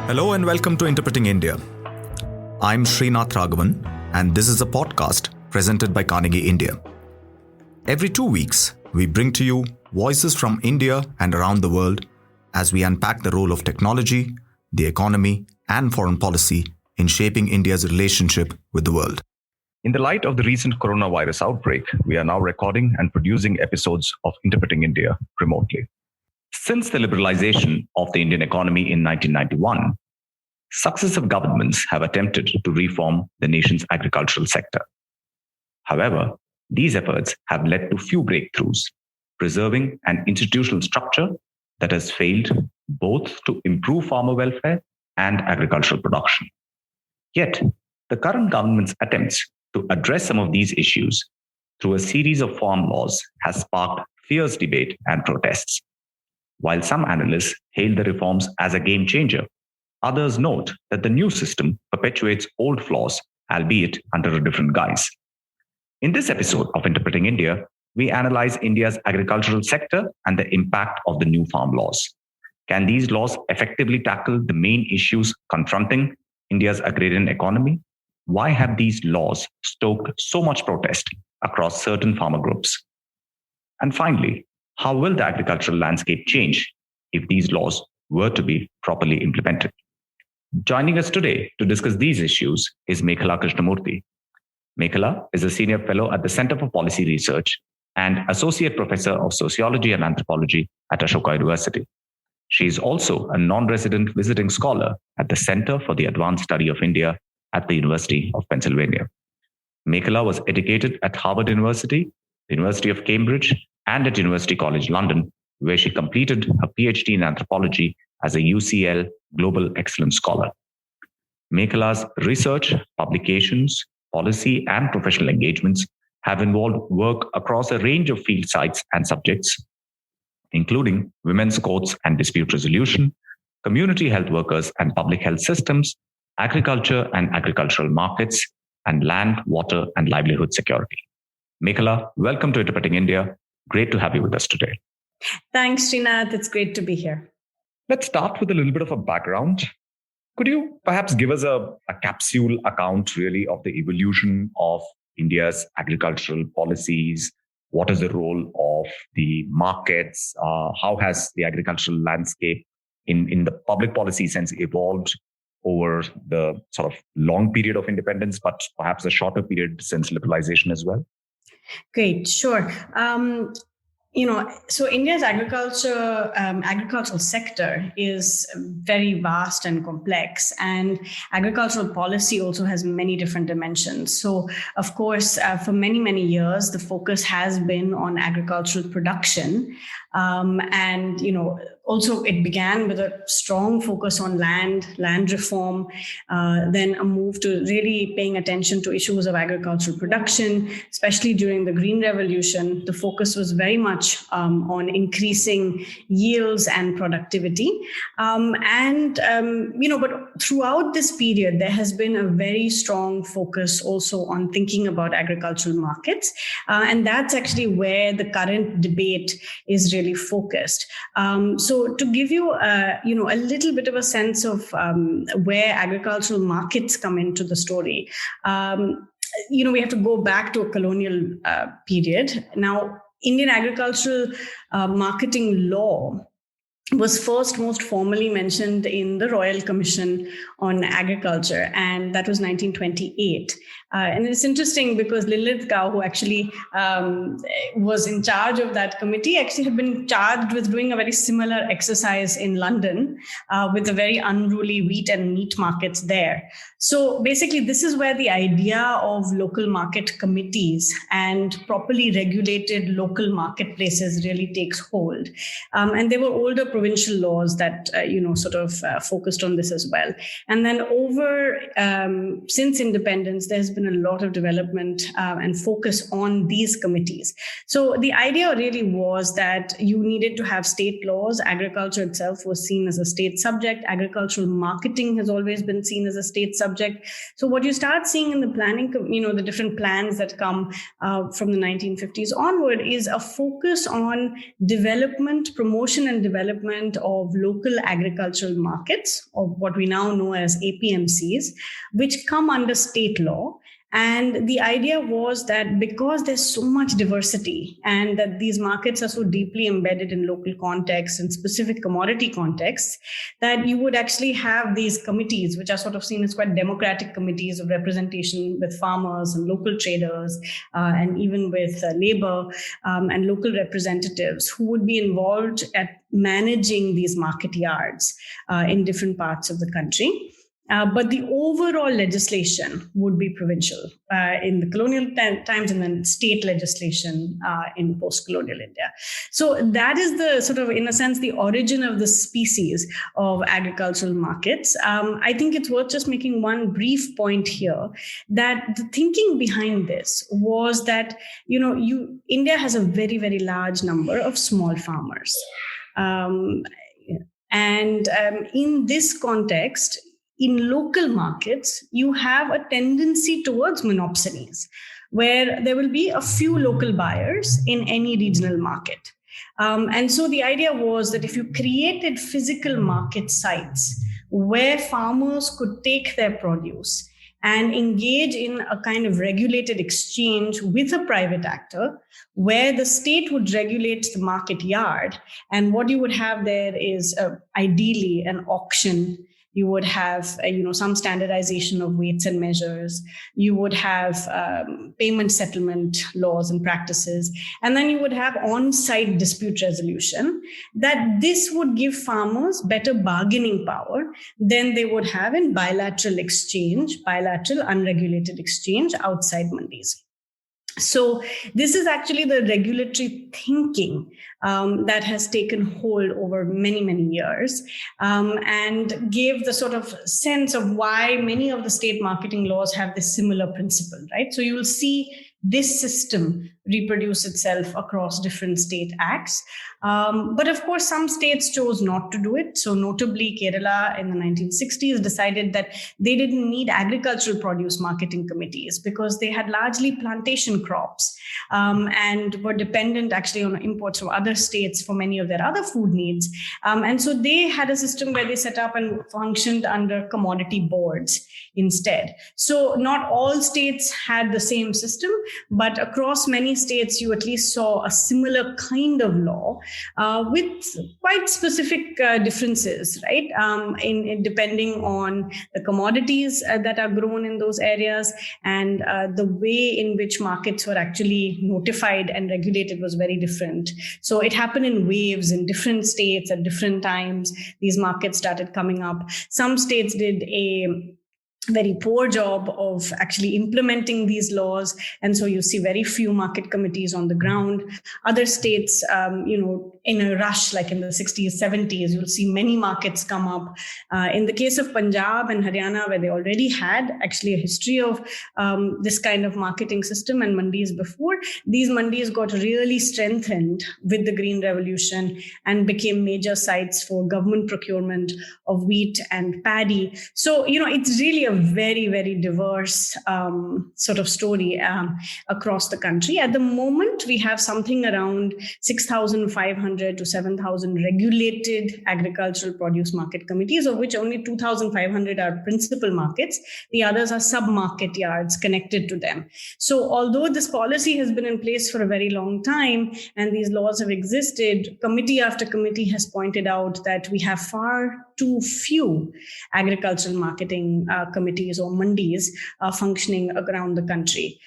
Hello and welcome to Interpreting India. I'm Srinath Raghavan, and this is a podcast presented by Carnegie India. Every 2 weeks, we bring to you voices from India and around the world as we unpack the role of technology, the economy, and foreign policy in shaping India's relationship with the world. In the light of the recent coronavirus outbreak, we are now recording and producing episodes of Interpreting India remotely. Since the liberalization of the Indian economy in 1991, successive governments have attempted to reform the nation's agricultural sector. However, these efforts have led to few breakthroughs, preserving an institutional structure that has failed both to improve farmer welfare and agricultural production. Yet, the current government's attempts to address some of these issues through a series of farm laws has sparked fierce debate and protests. While some analysts hail the reforms as a game changer, others note that the new system perpetuates old flaws, albeit under a different guise. In this episode of Interpreting India, we analyze India's agricultural sector and the impact of the new farm laws. Can these laws effectively tackle the main issues confronting India's agrarian economy? Why have these laws stoked so much protest across certain farmer groups? And finally, how will the agricultural landscape change if these laws were to be properly implemented? Joining us today to discuss these issues is Mekhala Krishnamurthy. Mekhala is a senior fellow at the Center for Policy Research and associate professor of sociology and anthropology at Ashoka University. She is also a non-resident visiting scholar at the Center for the Advanced Study of India at the University of Pennsylvania. Mekhala was educated at Harvard University, the University of Cambridge, and at University College London, where she completed a PhD in anthropology as a UCL Global Excellence Scholar. Mekhala's research, publications, policy, and professional engagements have involved work across a range of field sites and subjects, including women's courts and dispute resolution, community health workers and public health systems, agriculture and agricultural markets, and land, water, and livelihood security. Mekhala, welcome to Interpreting India. Great to have you with us today. Thanks, Srinath. It's great to be here. Let's start with a little bit of a background. Could you perhaps give us a capsule account, really, of the evolution of India's agricultural policies? What is the role of the markets? How has the agricultural landscape in the public policy sense evolved over the sort of long period of independence, but perhaps a shorter period since liberalization as well? Great, sure. So India's agricultural sector is very vast and complex, and agricultural policy also has many different dimensions. So, of course, for many, many years, the focus has been on agricultural production. Also it began with a strong focus on land reform, then a move to really paying attention to issues of agricultural production, especially during the Green Revolution. The focus was very much on increasing yields and productivity. But throughout this period, there has been a very strong focus also on thinking about agricultural markets. And that's actually where the current debate is really focused. So to give you, a little bit of a sense of where agricultural markets come into the story, we have to go back to a colonial period. Now, Indian agricultural marketing law was first most formally mentioned in the Royal Commission on Agriculture, and that was 1928. And it's interesting because Lilith-Gau, who actually was in charge of that committee, actually had been charged with doing a very similar exercise in London with the very unruly wheat and meat markets there. So basically, this is where the idea of local market committees and properly regulated local marketplaces really takes hold. And there were older provincial laws that, focused on this as well. And then since independence, there's been a lot of development and focus on these committees. So the idea really was that you needed to have state laws. Agriculture itself was seen as a state subject. Agricultural marketing has always been seen as a state subject. So what you start seeing in the planning, the different plans that come from the 1950s onward is a focus on development, promotion and development of local agricultural markets, or what we now know as APMCs, which come under state law. And the idea was that because there's so much diversity and that these markets are so deeply embedded in local contexts and specific commodity contexts, that you would actually have these committees, which are sort of seen as quite democratic committees of representation with farmers and local traders, and even with labor and local representatives who would be involved at managing these market yards in different parts of the country. But the overall legislation would be provincial in the colonial times, and then state legislation in post-colonial India. So that is the sort of, in a sense, the origin of the species of agricultural markets. I think it's worth just making one brief point here, that the thinking behind this was that, India has a very, very large number of small farmers. In this context, in local markets, you have a tendency towards monopsonies, where there will be a few local buyers in any regional market. And so the idea was that if you created physical market sites where farmers could take their produce and engage in a kind of regulated exchange with a private actor, where the state would regulate the market yard, and what you would have there is ideally an auction. You would have, some standardization of weights and measures. You would have payment settlement laws and practices. And then you would have on-site dispute resolution, that this would give farmers better bargaining power than they would have in bilateral unregulated exchange outside mandis. So this is actually the regulatory thinking that has taken hold over many, many years, and gave the sort of sense of why many of the state marketing laws have this similar principle, right? So you will see this system reproduce itself across different state acts. But of course, some states chose not to do it. So notably, Kerala in the 1960s decided that they didn't need agricultural produce marketing committees because they had largely plantation crops and were dependent actually on imports from other states for many of their other food needs. And so they had a system where they set up and functioned under commodity boards instead. So not all states had the same system, but across many states, you at least saw a similar kind of law with quite specific differences, right? In depending on the commodities that are grown in those areas, and the way in which markets were actually notified and regulated was very different. So it happened in waves in different states at different times. These markets started coming up. Some states did a very poor job of actually implementing these laws. And so you see very few market committees on the ground. Other states, in a rush, like in the 60s, 70s, you'll see many markets come up. In the case of Punjab and Haryana, where they already had actually a history of this kind of marketing system and mandis before, these mandis got really strengthened with the Green Revolution and became major sites for government procurement of wheat and paddy. So, it's really a very, very diverse sort of story across the country. At the moment, we have something around 6,500 to 7,000 regulated agricultural produce market committees, of which only 2,500 are principal markets. The others are sub-market yards connected to them. So although this policy has been in place for a very long time and these laws have existed, committee after committee has pointed out that we have far too few agricultural marketing committees or mandis functioning around the country.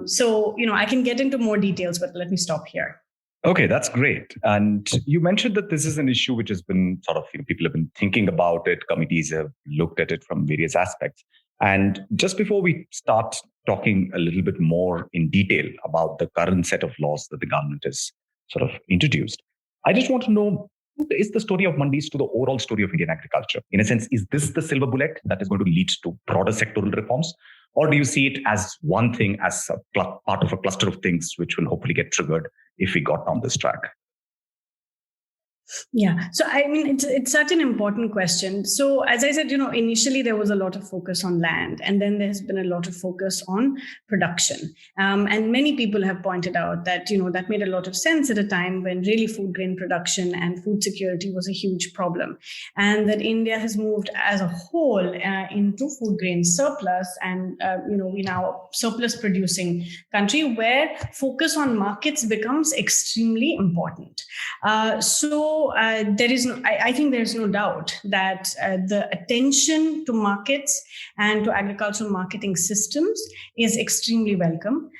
So, I can get into more details, but let me stop here. Okay, that's great. And you mentioned that this is an issue which has been sort of, people have been thinking about it. Committees have looked at it from various aspects. And just before we start talking a little bit more in detail about the current set of laws that the government has sort of introduced, I just want to know is the story of mandis to the overall story of Indian agriculture? In a sense, is this the silver bullet that is going to lead to broader sectoral reforms? Or do you see it as one thing, as a part of a cluster of things which will hopefully get triggered if we got down this track? Yeah. So, I mean, it's such an important question. So, as I said, initially there was a lot of focus on land, and then there's been a lot of focus on production. And many people have pointed out that, that made a lot of sense at a time when really food grain production and food security was a huge problem. And that India has moved as a whole into food grain surplus. And, we now surplus producing country where focus on markets becomes extremely important. I think there's no doubt that the attention to markets and to agricultural marketing systems is extremely welcome.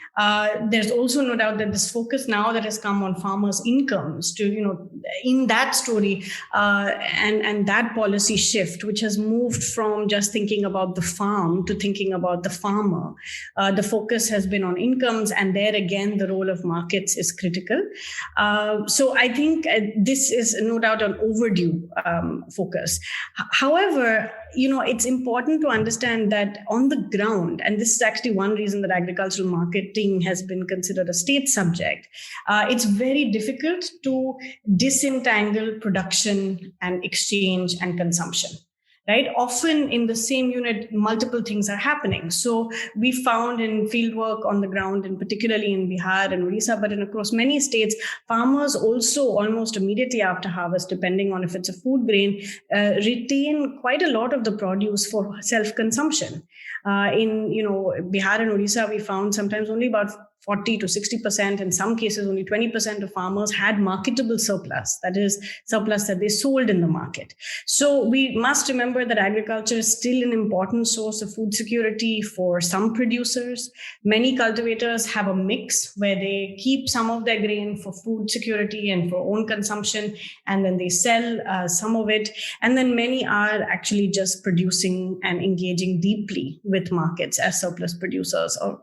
There's also no doubt that this focus now that has come on farmers' incomes to, in that story and that policy shift, which has moved from just thinking about the farm to thinking about the farmer. The focus has been on incomes, and there again, the role of markets is critical. So I think this is no doubt an overdue focus. However, it's important to understand that on the ground, and this is actually one reason that agricultural marketing has been considered a state subject, it's very difficult to disentangle production and exchange and consumption. Right? Often in the same unit, multiple things are happening. So we found in fieldwork on the ground, and particularly in Bihar and Odisha, but across many states, farmers also almost immediately after harvest, depending on if it's a food grain, retain quite a lot of the produce for self-consumption. In Bihar and Odisha, we found sometimes only about 40 to 60%, in some cases only 20% of farmers had marketable surplus, that is surplus that they sold in the market. So we must remember that agriculture is still an important source of food security for some producers. Many cultivators have a mix where they keep some of their grain for food security and for own consumption, and then they sell some of it. And then many are actually just producing and engaging deeply with markets as surplus producers or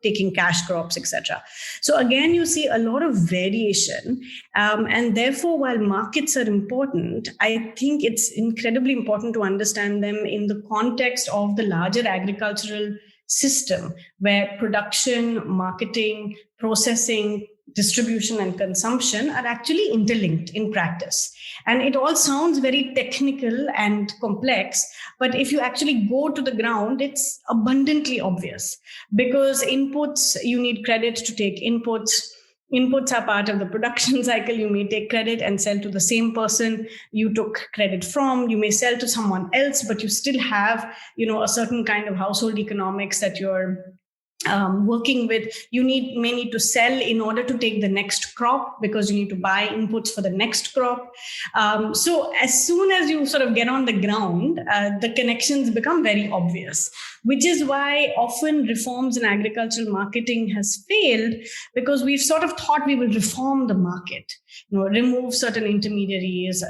taking cash crops, etc. So again, you see a lot of variation. And therefore, while markets are important, I think it's incredibly important to understand them in the context of the larger agricultural system, where production, marketing, processing, distribution, and consumption are actually interlinked in practice. And it all sounds very technical and complex, but if you actually go to the ground, it's abundantly obvious, because inputs, you need credit to take inputs. Inputs are part of the production cycle. You may take credit and sell to the same person you took credit from. You may sell to someone else, but you still have, a certain kind of household economics that you're working with. You may need to sell in order to take the next crop, because you need to buy inputs for the next crop. So as soon as you sort of get on the ground, the connections become very obvious, which is why often reforms in agricultural marketing has failed, because we've sort of thought we will reform the market, remove certain intermediaries,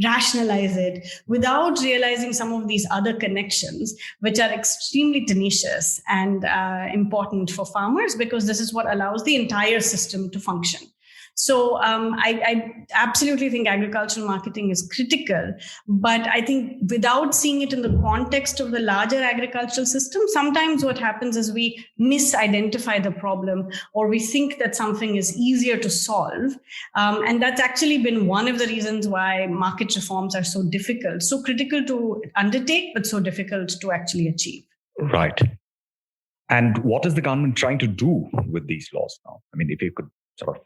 rationalize it, without realizing some of these other connections, which are extremely tenacious and important for farmers, because this is what allows the entire system to function. So I absolutely think agricultural marketing is critical, but I think without seeing it in the context of the larger agricultural system, sometimes what happens is we misidentify the problem, or we think that something is easier to solve. And that's actually been one of the reasons why market reforms are so difficult, so critical to undertake, but so difficult to actually achieve. Right. And what is the government trying to do with these laws now? I mean, if you could sort of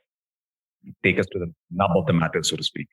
take us to the nub of the matter, so to speak.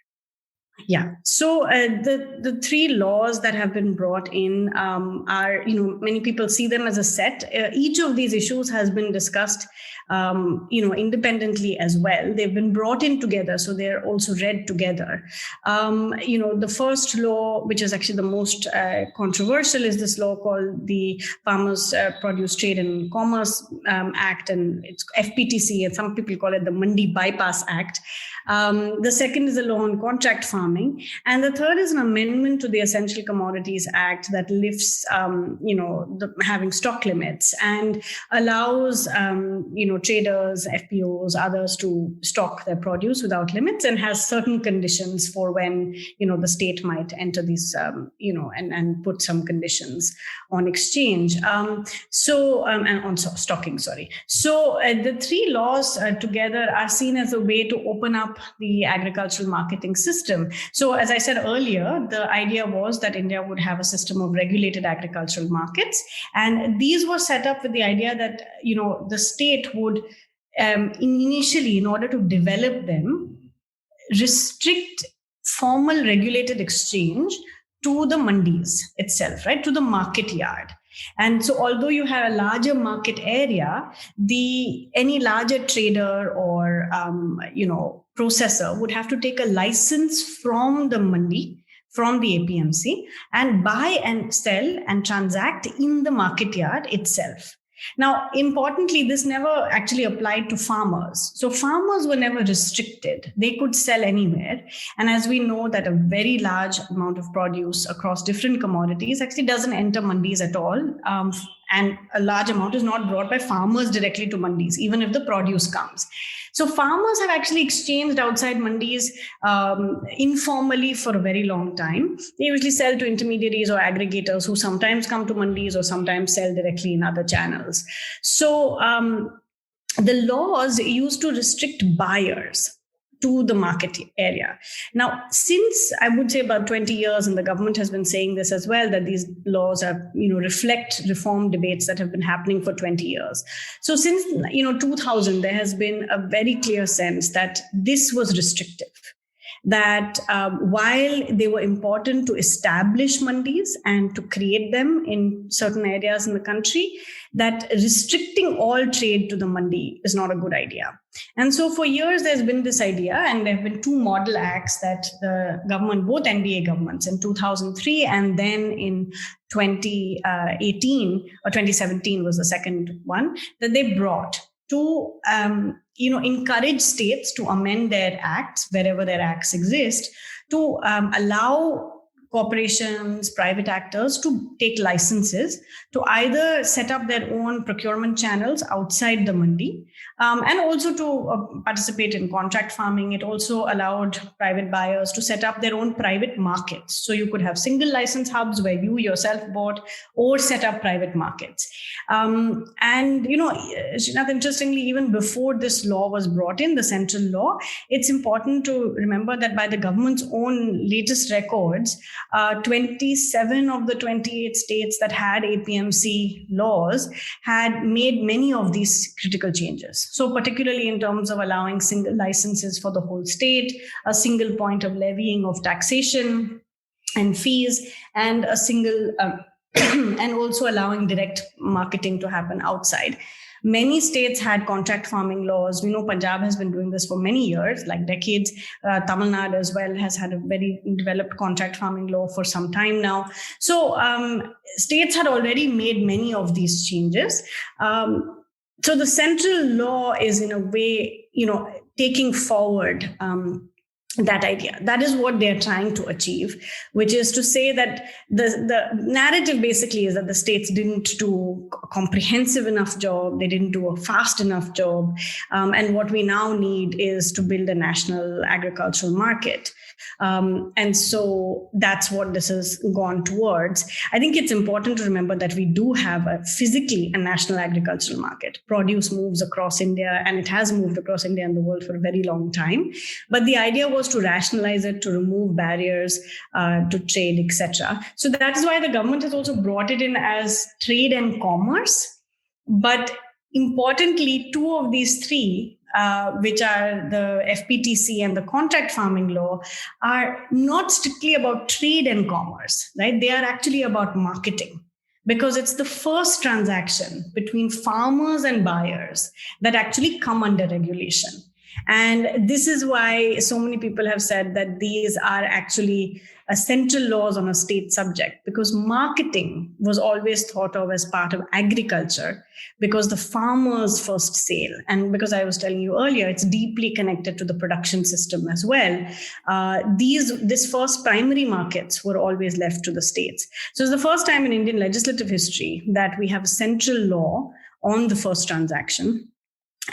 Yeah. So the three laws that have been brought in are, many people see them as a set. Each of these issues has been discussed, independently as well. They've been brought in together, so they're also read together. The first law, which is actually the most controversial, is this law called the Farmers Produce Trade and Commerce Act, and it's FPTC, and some people call it the Mandi Bypass Act. The second is the law on contract farming, farming. And the third is an amendment to the Essential Commodities Act that lifts, having stock limits and allows, traders, FPOs, others to stock their produce without limits, and has certain conditions for when, the state might enter these, and put some conditions on exchange. And on stocking, sorry. So the three laws together are seen as a way to open up the agricultural marketing system. So as I said earlier, the idea was that India would have a system of regulated agricultural markets. And these were set up with the idea that, the state would initially, in order to develop them, restrict formal regulated exchange to the mandis itself, right, to the market yard. And so although you have a larger market area, any larger trader or, processor would have to take a license from the mandi, from the APMC, and buy and sell and transact in the market yard itself. Now, importantly, this never actually applied to farmers. So farmers were never restricted. They could sell anywhere. And as we know that a very large amount of produce across different commodities actually doesn't enter mandis at all. And a large amount is not brought by farmers directly to mandis, even if the produce comes. So farmers have actually exchanged outside mandis informally for a very long time. They usually sell to intermediaries or aggregators who sometimes come to mandis or sometimes sell directly in other channels. So the laws used to restrict buyers to the market area. Now, since I would say about 20 years, and the government has been saying this as well, that these laws are, reflect reform debates that have been happening for 20 years. So since, 2000, there has been a very clear sense that this was restrictive. That while they were important to establish mandis and to create them in certain areas in the country, that restricting all trade to the mandi is not a good idea. And so for years, there's been this idea, and there have been two model acts that the government, both NDA governments in 2003 and then in 2018 or 2017 was the second one, that they brought to encourage states to amend their acts wherever their acts exist to allow corporations, private actors to take licenses to either set up their own procurement channels outside the mandi and also to participate in contract farming. It also allowed private buyers to set up their own private markets. So you could have single license hubs where you yourself bought, or set up private markets. Srinath, interestingly, even before this law was brought in, the central law, it's important to remember that by the government's own latest records, 27 of the 28 states that had APMC laws had made many of these critical changes. So particularly in terms of allowing single licenses for the whole state, a single point of levying of taxation and fees, and a single and also allowing direct marketing to happen outside. Many states had contract farming laws. We know Punjab has been doing this for many years, like decades. Tamil Nadu as well has had a very developed contract farming law for some time now. So states had already made many of these changes. So the central law is in a way, taking forward that idea. That is what they're trying to achieve, which is to say that the narrative basically is that the states didn't do a comprehensive enough job, they didn't do a fast enough job, and what we now need is to build a national agricultural market. And so that's what this has gone towards. I think it's important to remember that we do have physically a national agricultural market. Produce moves across India, and it has moved across India and the world for a very long time. But the idea was to rationalize it, to remove barriers to trade, etc. So that is why the government has also brought it in as trade and commerce. But importantly, two of these three, which are the FPTC and the contract farming law, are not strictly about trade and commerce, right? They are actually about marketing, because it's the first transaction between farmers and buyers that actually come under regulation. And this is why so many people have said that these are actually central laws on a state subject, because marketing was always thought of as part of agriculture, because the farmer's first sale, and because I was telling you earlier, it's deeply connected to the production system as well. This first primary markets were always left to the states. So it's the first time in Indian legislative history that we have a central law on the first transaction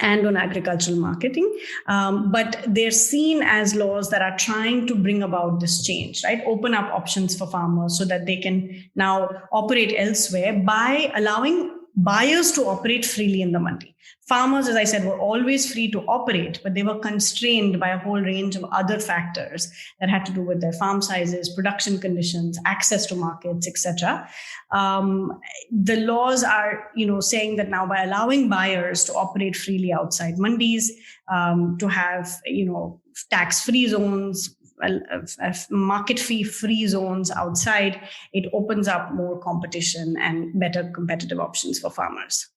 and on agricultural marketing. But they're seen as laws that are trying to bring about this change, right? Open up options for farmers so that they can now operate elsewhere by allowing buyers to operate freely in the mandi. Farmers, as I said, were always free to operate, but they were constrained by a whole range of other factors that had to do with their farm sizes, production conditions, access to markets, etc. The laws are, saying that now by allowing buyers to operate freely outside mandis, to have, tax-free zones, market fee-free zones outside, it opens up more competition and better competitive options for farmers.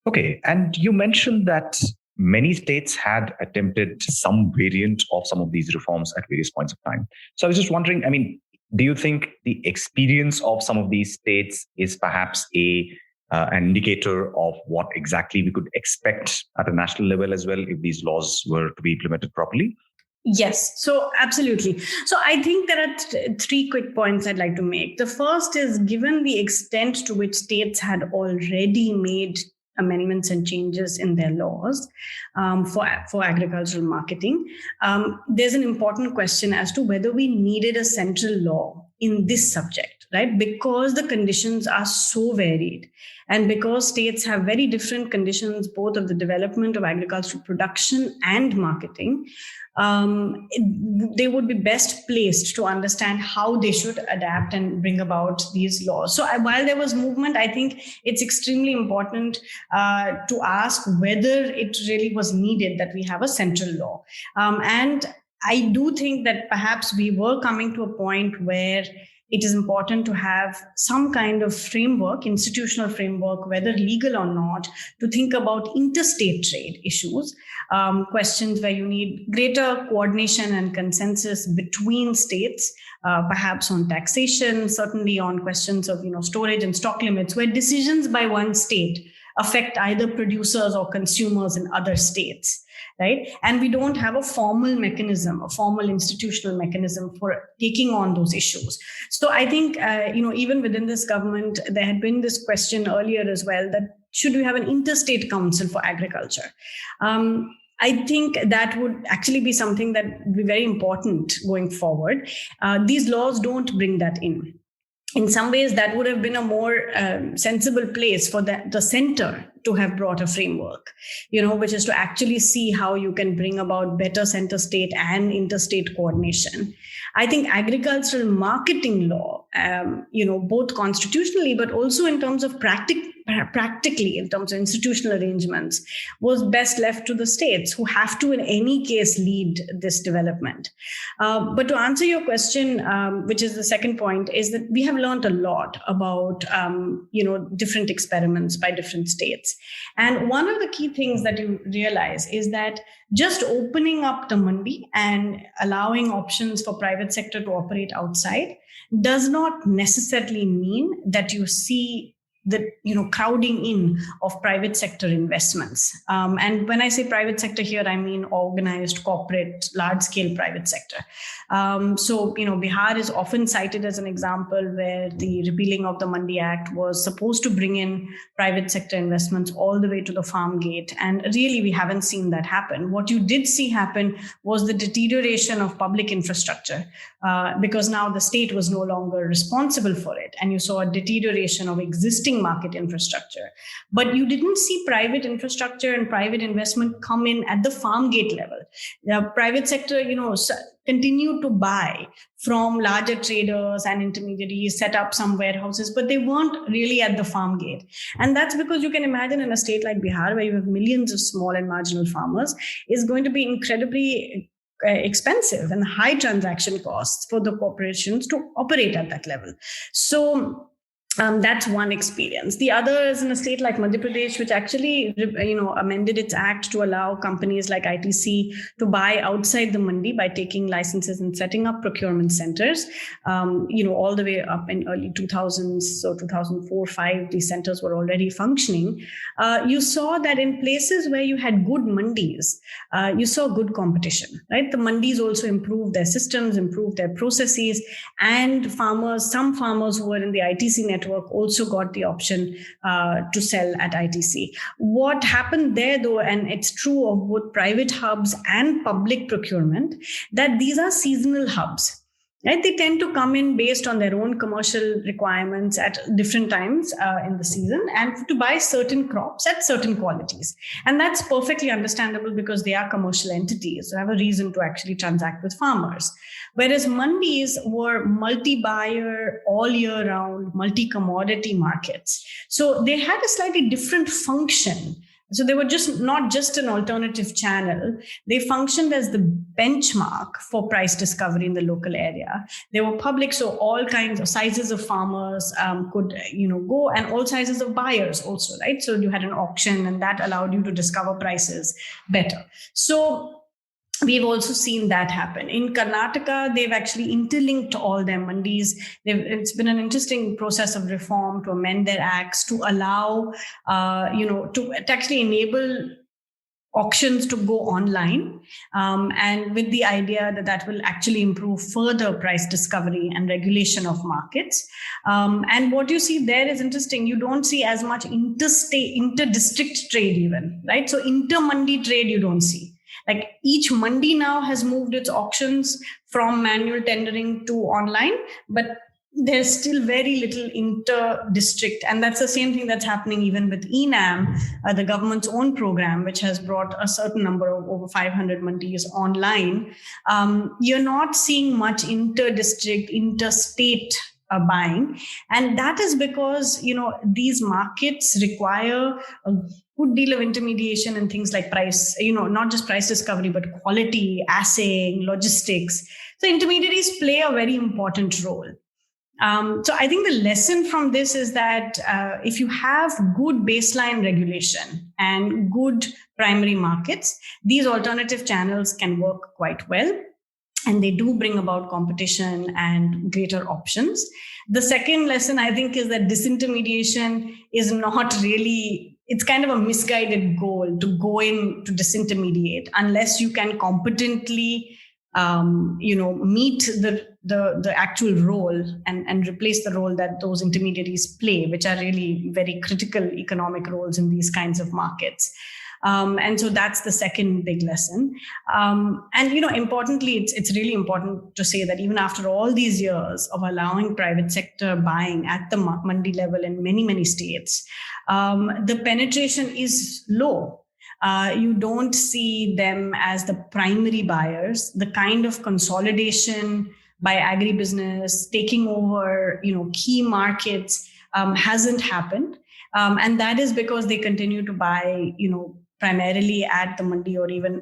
Okay. And you mentioned that many states had attempted some variant of some of these reforms at various points of time. So I was just wondering, do you think the experience of some of these states is perhaps an indicator of what exactly we could expect at a national level as well if these laws were to be implemented properly? Yes, so absolutely. So I think there are three quick points I'd like to make. The first is, given the extent to which states had already made amendments and changes in their laws for agricultural marketing, there's an important question as to whether we needed a central law in this subject, right? Because the conditions are so varied, and because states have very different conditions, both of the development of agricultural production and marketing, they would be best placed to understand how they should adapt and bring about these laws. So while there was movement, I think it's extremely important to ask whether it really was needed that we have a central law. And I do think that perhaps we were coming to a point where it is important to have some kind of framework, institutional framework, whether legal or not, to think about interstate trade issues, questions where you need greater coordination and consensus between states, perhaps on taxation, certainly on questions of storage and stock limits, where decisions by one state affect either producers or consumers in other states. Right. And we don't have a formal mechanism, a formal institutional mechanism for taking on those issues. So I think, even within this government, there had been this question earlier as well, that should we have an interstate council for agriculture? I think that would actually be something that would be very important going forward. These laws don't bring that in. In some ways, that would have been a more sensible place for the center to have brought a framework, which is to actually see how you can bring about better center state and interstate coordination. I think agricultural marketing law, both constitutionally, but also in terms of practically, in terms of institutional arrangements, was best left to the states, who have to, in any case, lead this development. But to answer your question, which is the second point, is that we have learned a lot about, different experiments by different states. And one of the key things that you realize is that just opening up the mandi and allowing options for private sector to operate outside does not necessarily mean that you see the crowding in of private sector investments. And when I say private sector here, I mean organized, corporate, large-scale private sector. So Bihar is often cited as an example where the repealing of the Mandi Act was supposed to bring in private sector investments all the way to the farm gate. And really, we haven't seen that happen. What you did see happen was the deterioration of public infrastructure, because now the state was no longer responsible for it. And you saw a deterioration of existing market infrastructure. But you didn't see private infrastructure and private investment come in at the farm gate level. The private sector, continued to buy from larger traders and intermediaries, set up some warehouses, but they weren't really at the farm gate. And that's because you can imagine in a state like Bihar, where you have millions of small and marginal farmers, is going to be incredibly expensive and high transaction costs for the corporations to operate at that level. So That's one experience. The other is in a state like Madhya Pradesh, which actually, amended its act to allow companies like ITC to buy outside the mandi by taking licenses and setting up procurement centers. All the way up in early 2000s, so 2004-5, these centers were already functioning. You saw that in places where you had good mandis, you saw good competition, right? The mandis also improved their systems, improved their processes, and some farmers who were in the ITC network also got the option to sell at ITC. What happened there, though, and it's true of both private hubs and public procurement, that these are seasonal hubs. Right? They tend to come in based on their own commercial requirements at different times in the season, and to buy certain crops at certain qualities. And that's perfectly understandable because they are commercial entities, so have a reason to actually transact with farmers. Whereas mandis were multi-buyer, all year round, multi-commodity markets. So they had a slightly different function. So they were not just an alternative channel. They functioned as the benchmark for price discovery in the local area. They were public, so all kinds of sizes of farmers could go, and all sizes of buyers also, right? So you had an auction, and that allowed you to discover prices better. So we've also seen that happen. In Karnataka, they've actually interlinked all their mandis. It's been an interesting process of reform to amend their acts to allow, to actually enable auctions to go online, and with the idea that will actually improve further price discovery and regulation of markets. And what you see there is interesting. You don't see as much inter-district trade even, right? So inter-mandi trade you don't see. Like each mandi now has moved its auctions from manual tendering to online, but there's still very little inter-district. And that's the same thing that's happening even with ENAM, the government's own program, which has brought a certain number of over 500 mandis online. You're not seeing much inter-district, interstate buying. And that is because, these markets require a good deal of intermediation and things like price, not just price discovery, but quality, assaying, logistics. So intermediaries play a very important role. So I think the lesson from this is that if you have good baseline regulation and good primary markets, these alternative channels can work quite well. And they do bring about competition and greater options. The second lesson, I think, is that disintermediation is not really, it's kind of a misguided goal to go in to disintermediate unless you can competently, meet the actual role and replace the role that those intermediaries play, which are really very critical economic roles in these kinds of markets. And so that's the second big lesson. Importantly, it's really important to say that even after all these years of allowing private sector buying at the mandi level in many, many states, the penetration is low. You don't see them as the primary buyers. The kind of consolidation by agribusiness taking over, key markets hasn't happened. And that is because they continue to buy, primarily at the mandi, or even,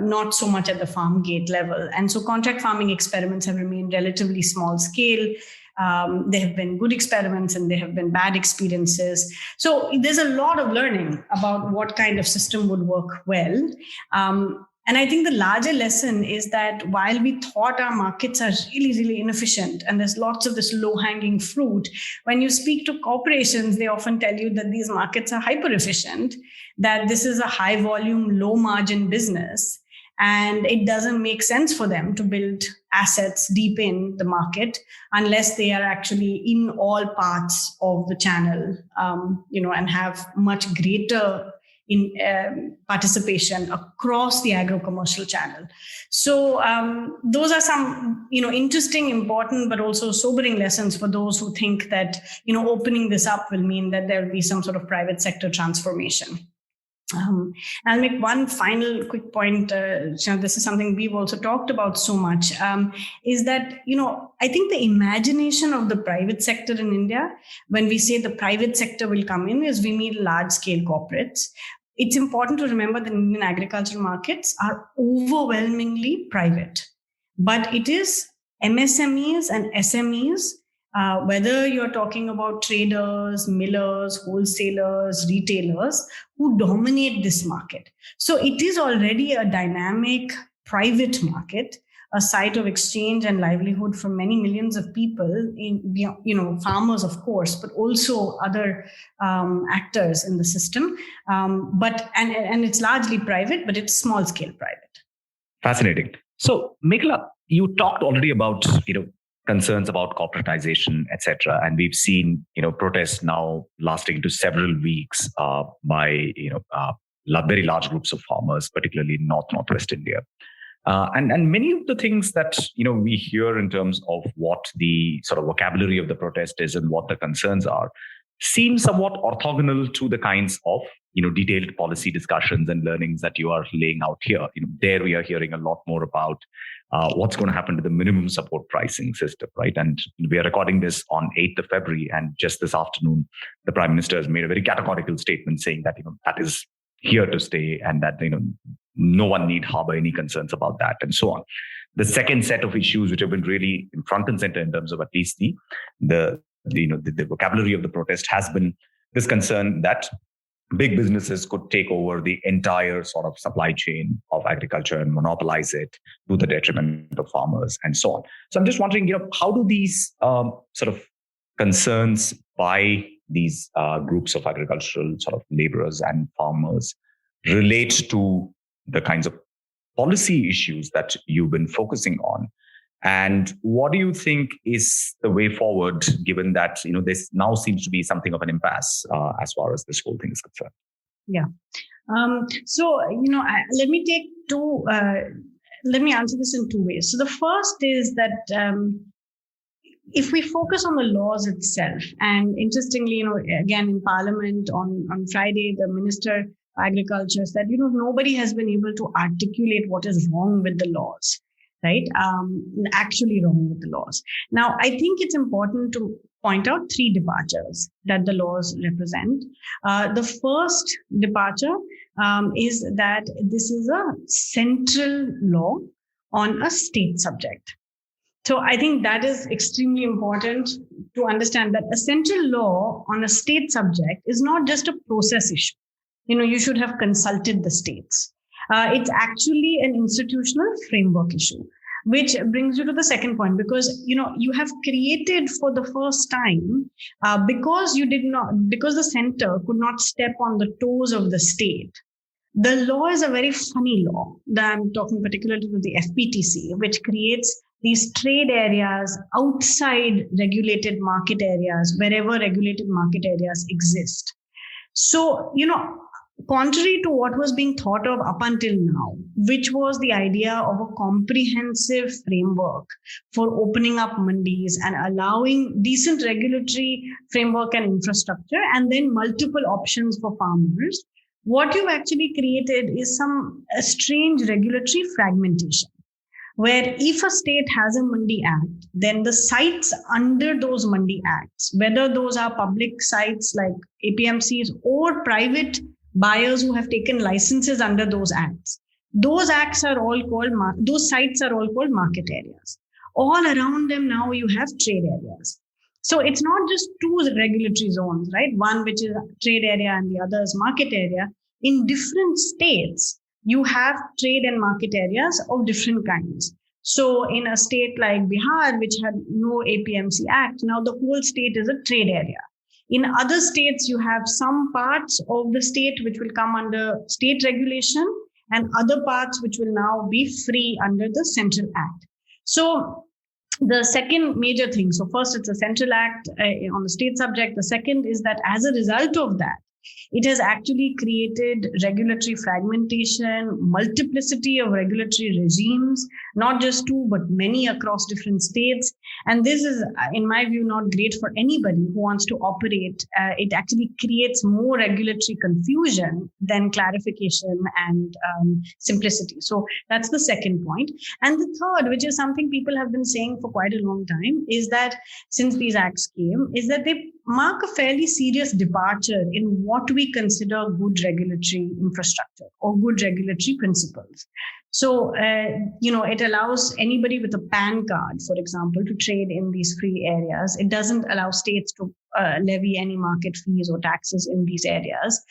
not so much at the farm gate level. And so contract farming experiments have remained relatively small scale. There have been good experiments and there have been bad experiences. So there's a lot of learning about what kind of system would work well. And I think the larger lesson is that while we thought our markets are really, really inefficient and there's lots of this low-hanging fruit, when you speak to corporations, they often tell you that these markets are hyper-efficient, that this is a high-volume, low-margin business, and it doesn't make sense for them to build assets deep in the market unless they are actually in all parts of the channel, and have much greater participation across the agro-commercial channel. So those are some, interesting, important, but also sobering lessons for those who think that, opening this up will mean that there will be some sort of private sector transformation. I'll make one final quick point. This is something we've also talked about so much, is that, I think the imagination of the private sector in India, when we say the private sector will come in, is we mean large scale corporates. It's important to remember that Indian agricultural markets are overwhelmingly private, but it is MSMEs and SMEs whether you're talking about traders, millers, wholesalers, retailers who dominate this market. So it is already a dynamic private market, a site of exchange and livelihood for many millions of people, farmers, of course, but also other actors in the system. But it's largely private, but it's small scale private. Fascinating. So, Mekhala, you talked already about concerns about corporatization, etc., and we've seen protests now lasting to several weeks by very large groups of farmers, particularly in northwest India. And many of the things that we hear in terms of what the sort of vocabulary of the protest is and what the concerns are seem somewhat orthogonal to the kinds of detailed policy discussions and learnings that you are laying out here. There we are hearing a lot more about what's going to happen to the minimum support pricing system, right? And we are recording this on 8th of February, and just this afternoon, the Prime Minister has made a very categorical statement saying that that is here to stay, and that no one need harbor any concerns about that, and so on. The second set of issues which have been really in front and center in terms of at least the vocabulary of the protest has been this concern that big businesses could take over the entire sort of supply chain of agriculture and monopolize it to the detriment of farmers and so on. So I'm just wondering, how do these sort of concerns by these groups of agricultural sort of laborers and farmers relate to the kinds of policy issues that you've been focusing on? And what do you think is the way forward, given that this now seems to be something of an impasse as far as this whole thing is concerned? Yeah. Let me take two. Let me answer this in two ways. So the first is that if we focus on the laws itself, and interestingly, again in Parliament on Friday, the Minister of Agriculture said, nobody has been able to articulate what is wrong with the laws. Right? Actually wrong with the laws. Now, I think it's important to point out three departures that the laws represent. The first departure is that this is a central law on a state subject. So I think that is extremely important to understand that a central law on a state subject is not just a process issue. You should have consulted the states. It's actually an institutional framework issue, which brings you to the second point, because, you have created for the first time, because the center could not step on the toes of the state. The law is a very funny law that I'm talking particularly to the FPTC, which creates these trade areas outside regulated market areas, wherever regulated market areas exist. So, contrary to what was being thought of up until now, which was the idea of a comprehensive framework for opening up mandis and allowing decent regulatory framework and infrastructure, and then multiple options for farmers, what you've actually created is a strange regulatory fragmentation, where if a state has a Mandi Act, then the sites under those Mandi Acts, whether those are public sites like APMCs or private buyers who have taken licenses under those acts, those sites are all called market areas. All around them now you have trade areas. So it's not just two regulatory zones, right? One which is trade area and the other is market area. In different states, you have trade and market areas of different kinds. So in a state like Bihar, which had no APMC Act, now the whole state is a trade area. In other states, you have some parts of the state which will come under state regulation and other parts which will now be free under the Central Act. So the second major thing, so first it's a Central Act on the state subject. The second is that as a result of that, it has actually created regulatory fragmentation, multiplicity of regulatory regimes, not just two, but many across different states. And this is, in my view, not great for anybody who wants to operate. It actually creates more regulatory confusion than clarification and simplicity. So that's the second point. And the third, which is something people have been saying for quite a long time, is that since these acts came, is that they mark a fairly serious departure in what we consider good regulatory infrastructure or good regulatory principles. So, it allows anybody with a PAN card, for example, to trade in these free areas. It doesn't allow states to levy any market fees or taxes in these areas.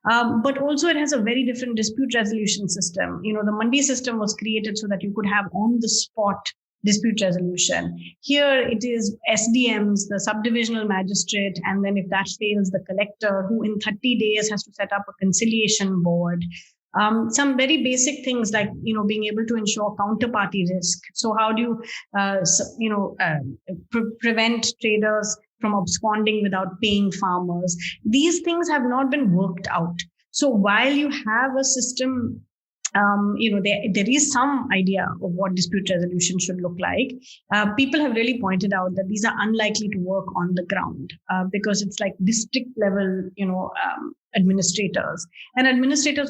But also it has a very different dispute resolution system. The Mandi system was created so that you could have on the spot dispute resolution. Here it is SDMs, the subdivisional magistrate, and then if that fails, the collector, who in 30 days has to set up a conciliation board. Some very basic things like, being able to ensure counterparty risk. So how do you, prevent traders from absconding without paying farmers? These things have not been worked out. So while you have a system, there is some idea of what dispute resolution should look like. People have really pointed out that these are unlikely to work on the ground because it's like district level, administrators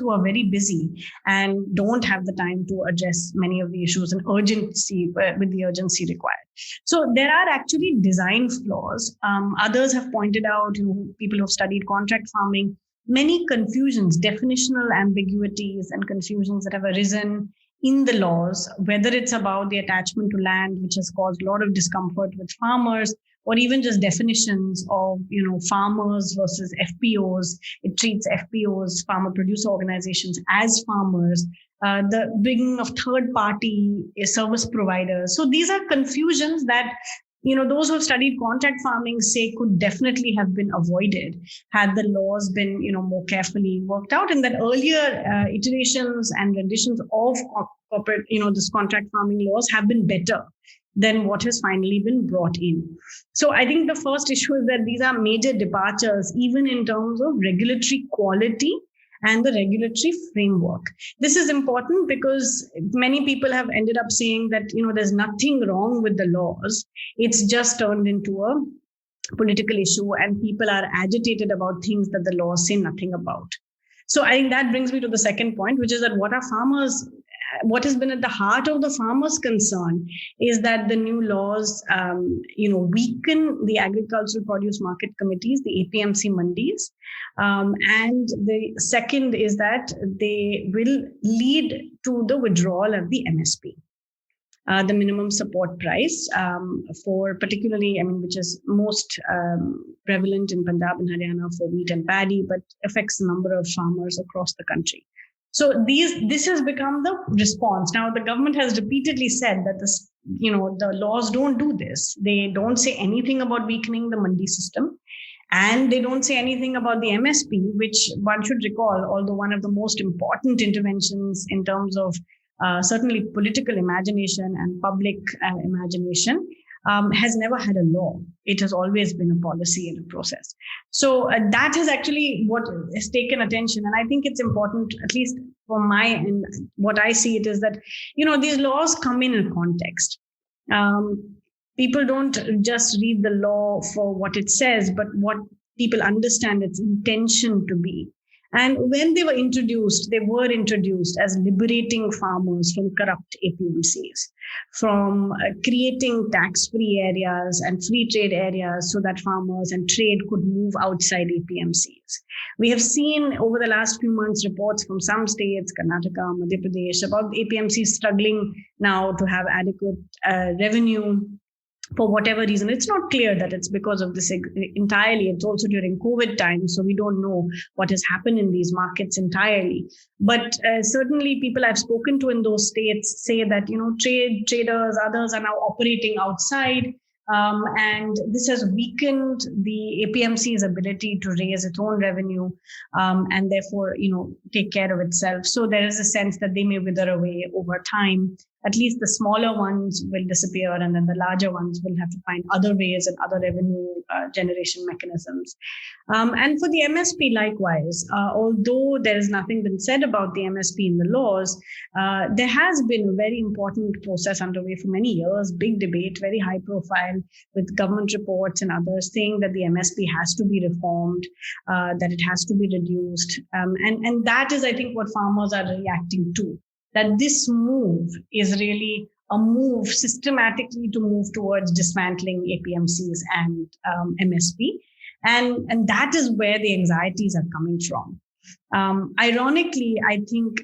who are very busy and don't have the time to address many of the issues and urgency with the urgency required. So there are actually design flaws. Others have pointed out, people who have studied contract farming, many confusions, definitional ambiguities and confusions that have arisen in the laws, whether it's about the attachment to land, which has caused a lot of discomfort with farmers, or even just definitions of, farmers versus FPOs. It treats FPOs, farmer producer organizations, as farmers. The bringing of third party service providers. So these are confusions that those who have studied contract farming say could definitely have been avoided had the laws been, more carefully worked out, and that earlier iterations and renditions of corporate, this contract farming laws have been better than what has finally been brought in. So I think the first issue is that these are major departures, even in terms of regulatory quality and the regulatory framework. This is important because many people have ended up saying that, there's nothing wrong with the laws. It's just turned into a political issue and people are agitated about things that the laws say nothing about. So I think that brings me to the second point, which is that what has been at the heart of the farmers' concern is that the new laws, weaken the agricultural produce market committees, the APMC mandis. And the second is that they will lead to the withdrawal of the MSP. The minimum support price for particularly, which is most prevalent in Punjab and Haryana for wheat and paddy, but affects a number of farmers across the country. So this has become the response. Now, the government has repeatedly said that the laws don't do this. They don't say anything about weakening the mandi system. And they don't say anything about the MSP, which one should recall, although one of the most important interventions in terms of certainly political imagination and public imagination, has never had a law. It has always been a policy and a process. So that is actually what has taken attention. And I think it's important, at least for my end, what I see it is that, these laws come in a context. People don't just read the law for what it says, but what people understand its intention to be. And when they were introduced as liberating farmers from corrupt APMCs, from creating tax-free areas and free trade areas so that farmers and trade could move outside APMCs. We have seen over the last few months reports from some states, Karnataka, Madhya Pradesh, about APMCs struggling now to have adequate revenue. For whatever reason, it's not clear that it's because of this entirely. It's also during COVID time, so we don't know what has happened in these markets entirely. But certainly people I've spoken to in those states say that, traders, others are now operating outside. And this has weakened the APMC's ability to raise its own revenue and therefore, take care of itself. So there is a sense that they may wither away over time. At least the smaller ones will disappear and then the larger ones will have to find other ways and other revenue generation mechanisms. And for the MSP, likewise, although there has nothing been said about the MSP in the laws, there has been a very important process underway for many years, big debate, very high profile, with government reports and others saying that the MSP has to be reformed, that it has to be reduced. And that is, I think, what farmers are reacting to. That this move is really a move systematically to move towards dismantling APMCs and MSP. And that is where the anxieties are coming from. Ironically, I think,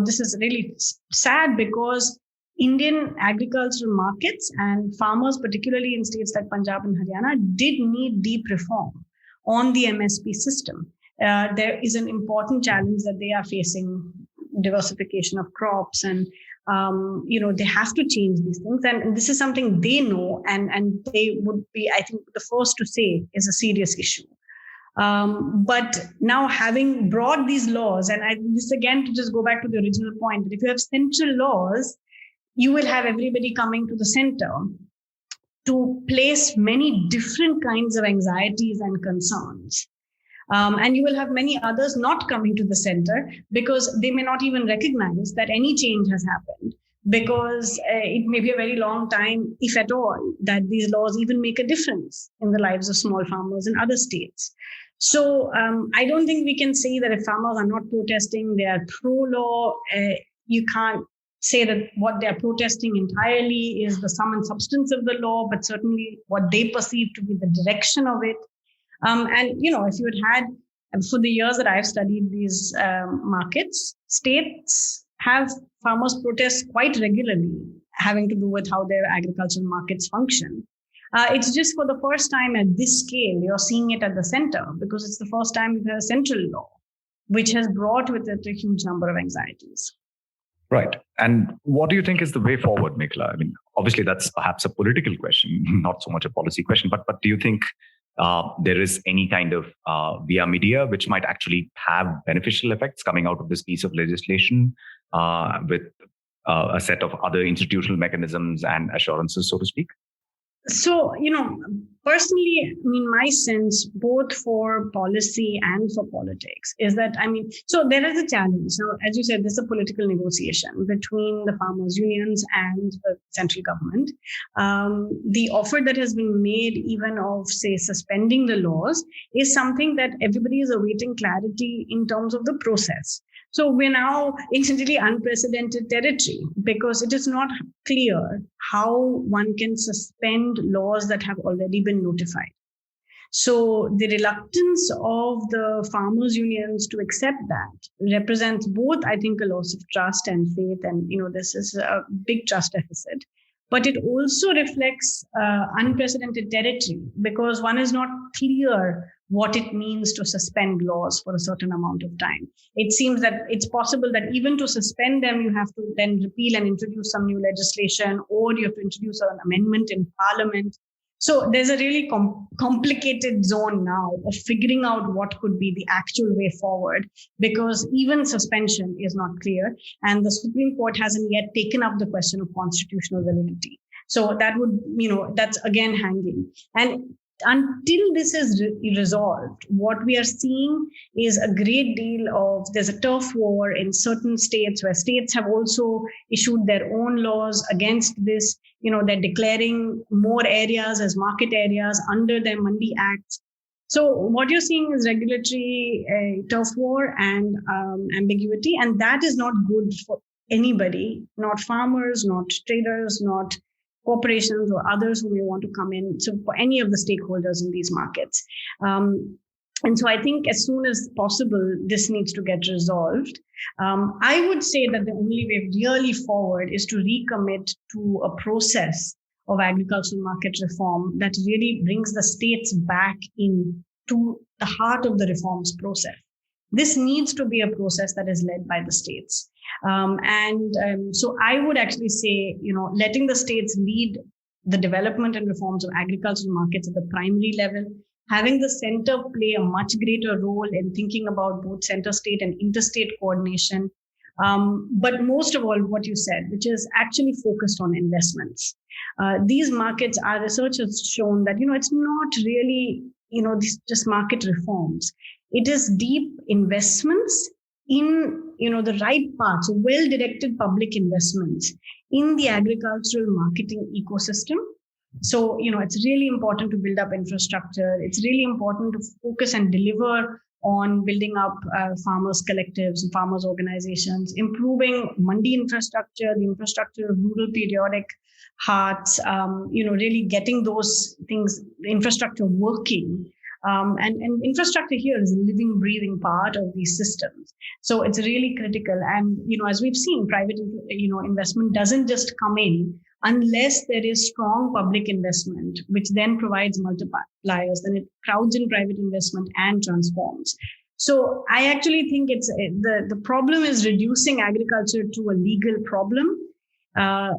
this is really sad because Indian agricultural markets and farmers, particularly in states like Punjab and Haryana, did need deep reform on the MSP system. There is an important challenge that they are facing, diversification of crops, and they have to change these things. And this is something they know, and they would be, I think, the first to say is a serious issue. But now, having brought these laws, and this again to just go back to the original point, that if you have central laws, you will have everybody coming to the center to place many different kinds of anxieties and concerns. And you will have many others not coming to the center because they may not even recognize that any change has happened, because it may be a very long time, if at all, that these laws even make a difference in the lives of small farmers in other states. So I don't think we can say that if farmers are not protesting, they are pro-law. You can't say that what they are protesting entirely is the sum and substance of the law, but certainly what they perceive to be the direction of it. And, if you had, for the years that I've studied these markets, states have farmers protest quite regularly, having to do with how their agricultural markets function. It's just for the first time at this scale, you're seeing it at the center, because it's the first time we've had a central law, which has brought with it a huge number of anxieties. Right. And what do you think is the way forward, Mekhala? I mean, obviously, that's perhaps a political question, not so much a policy question. But do you think there is any kind of via media which might actually have beneficial effects coming out of this piece of legislation with a set of other institutional mechanisms and assurances, so to speak? So, personally, my sense, both for policy and for politics, is that, so there is a challenge. So, as you said, this is a political negotiation between the farmers' unions and the central government. The offer that has been made, even of, say, suspending the laws, is something that everybody is awaiting clarity in terms of the process. So we're now in really unprecedented territory, because it is not clear how one can suspend laws that have already been notified. So the reluctance of the farmers' unions to accept that represents both, I think, a loss of trust and faith. And, this is a big trust deficit. But it also reflects unprecedented territory, because one is not clear what it means to suspend laws for a certain amount of time. It seems that it's possible that even to suspend them, you have to then repeal and introduce some new legislation, or you have to introduce an amendment in parliament. So there's a really complicated zone now of figuring out what could be the actual way forward, because even suspension is not clear. And the Supreme Court hasn't yet taken up the question of constitutional validity. So that would, that's again hanging. And until this is resolved, what we are seeing is a great deal of, there's a turf war in certain states, where states have also issued their own laws against this. They're declaring more areas as market areas under their Mandi Acts. So what you're seeing is regulatory turf war and ambiguity, and that is not good for anybody, not farmers, not traders, not corporations or others who may want to come in. So for any of the stakeholders in these markets. And so I think as soon as possible, this needs to get resolved. I would say that the only way really forward is to recommit to a process of agricultural market reform that really brings the states back into the heart of the reforms process. This needs to be a process that is led by the states. So I would actually say, letting the states lead the development and reforms of agricultural markets at the primary level, having the center play a much greater role in thinking about both center state and interstate coordination. But most of all, what you said, which is actually focused on investments. These markets, our research has shown that, it's not really, these just market reforms. It is deep investments in, the right parts, well-directed public investments in the agricultural marketing ecosystem. So, it's really important to build up infrastructure. It's really important to focus and deliver on building up farmers' collectives and farmers' organizations, improving Mandi infrastructure, the infrastructure of rural periodic hearts, really getting those things, the infrastructure working. And infrastructure here is a living, breathing part of these systems. So it's really critical. And, as we've seen, private, investment doesn't just come in unless there is strong public investment, which then provides multipliers. Then it crowds in private investment and transforms. So I actually think it's the problem is reducing agriculture to a legal problem.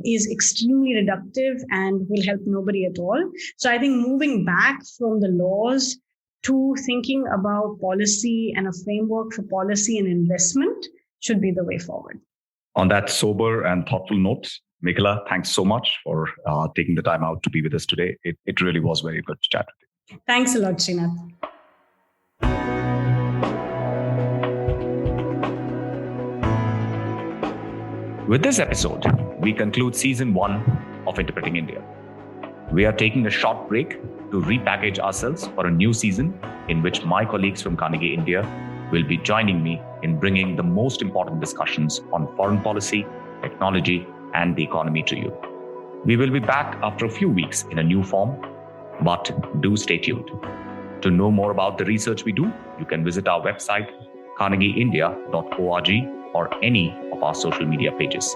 Is extremely reductive and will help nobody at all. So I think moving back from the laws to thinking about policy and a framework for policy and investment should be the way forward. On that sober and thoughtful note, Mekhala, thanks so much for taking the time out to be with us today. It really was very good to chat with you. Thanks a lot, Srinath. With this episode, we conclude season 1 of Interpreting India. We are taking a short break to repackage ourselves for a new season in which my colleagues from Carnegie India will be joining me in bringing the most important discussions on foreign policy, technology, and the economy to you. We will be back after a few weeks in a new form, but do stay tuned. To know more about the research we do, you can visit our website, carnegieindia.org, or any of our social media pages.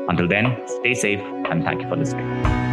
Until then, stay safe and thank you for listening.